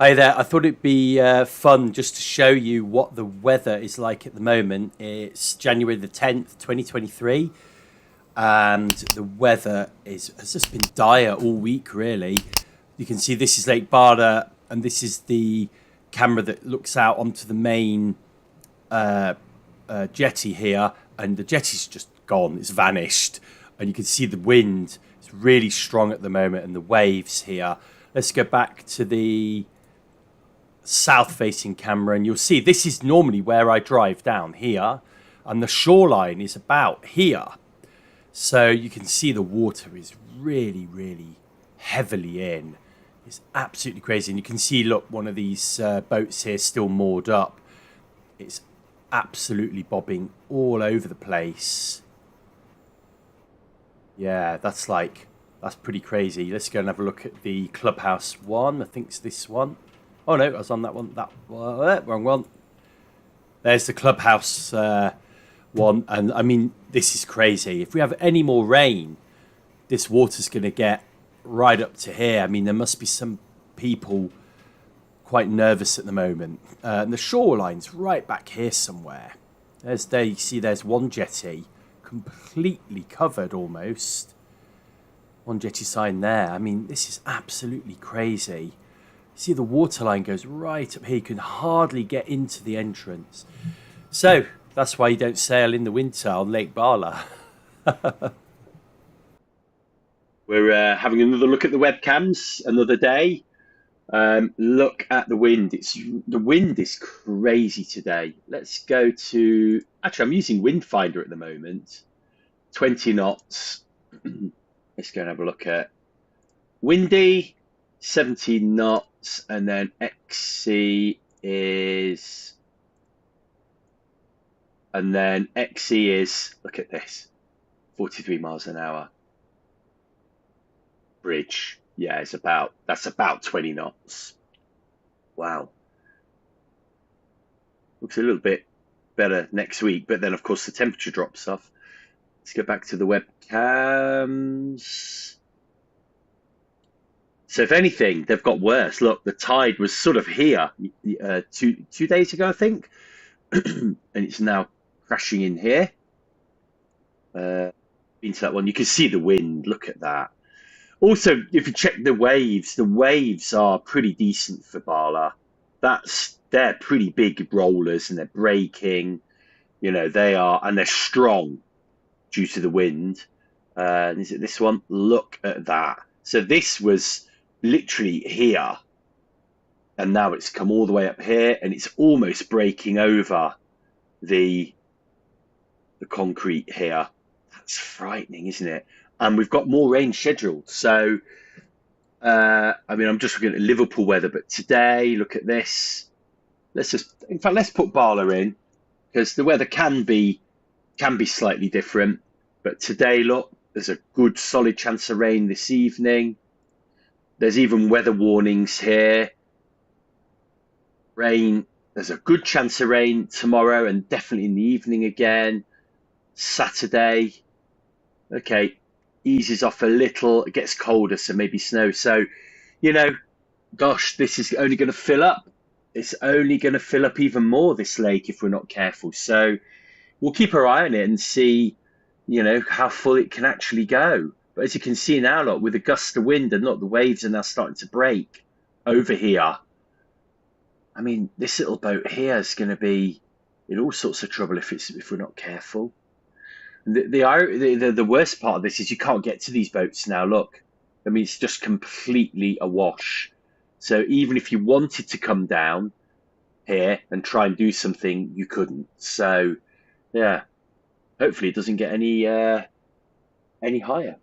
Hi there. I thought it'd be fun just to show you what the weather is like at the moment. It's January the 10th, 2023, and the weather has just been dire all week, really. You can see this is Lake Bala, and this is the camera that looks out onto the main jetty here, and the jetty's just gone. It's vanished, and you can see the wind. It's really strong at the moment, and the waves here. Let's go back to the south-facing camera, and you'll see this is normally where I drive down here, and the shoreline is about here. So you can see the water is really, really heavily in. It's absolutely crazy, and you can see, look, one of these boats here still moored up. It's absolutely bobbing all over the place. Yeah, that's pretty crazy. Let's go and have a look at the clubhouse one. I think it's this one. Oh no, I was on that one. Wrong one. There's the clubhouse one, and I mean, this is crazy. If we have any more rain, this water's going to get right up to here. I mean, there must be some people quite nervous at the moment. And the shoreline's right back here somewhere. You see there's one jetty completely covered almost. One jetty sign there. I mean, this is absolutely crazy. See, the waterline goes right up here. You can hardly get into the entrance. So that's why you don't sail in the winter on Lake Bala. We're having another look at the webcams, another day. Look at the wind. The wind is crazy today. Let's go to... Actually, I'm using Windfinder at the moment. 20 knots. Let's go and have a look at windy, 17 knots. And then XC is... And then XC is... Look at this. 43 miles an hour. Bridge. Yeah, that's about 20 knots. Wow. Looks a little bit better next week, but then of course the temperature drops off. Let's go back to the webcams. So if anything, they've got worse. Look, the tide was sort of here two days ago, I think, and it's now crashing in here. Into that one, you can see the wind. Look at that. Also, if you check the waves are pretty decent for Bala. They're pretty big rollers, and they're breaking. You know, and they're strong due to the wind. Is it this one? Look at that. So this was literally here, and now it's come all the way up here, and it's almost breaking over the concrete here. That's frightening, isn't it? And we've got more rain scheduled. So, I mean, I'm just looking at Liverpool weather, but today, look at this. Let's put Bala in, because the weather can be slightly different. But today, look, there's a good solid chance of rain this evening. There's even weather warnings here. Rain, there's a good chance of rain tomorrow, and definitely in the evening again. Saturday, okay, eases off a little. It gets colder, so maybe snow. So, you know, gosh, this is only going to fill up. It's only going to fill up even more, this lake, if we're not careful. So we'll keep our eye on it and see, you know, how full it can actually go. But as you can see now, look, with a gust of wind, and look, the waves are now starting to break over here. I mean, this little boat here is going to be in all sorts of trouble if we're not careful. The worst part of this is you can't get to these boats now. Look, I mean, it's just completely awash. So even if you wanted to come down here and try and do something, you couldn't. So yeah, hopefully it doesn't get any higher.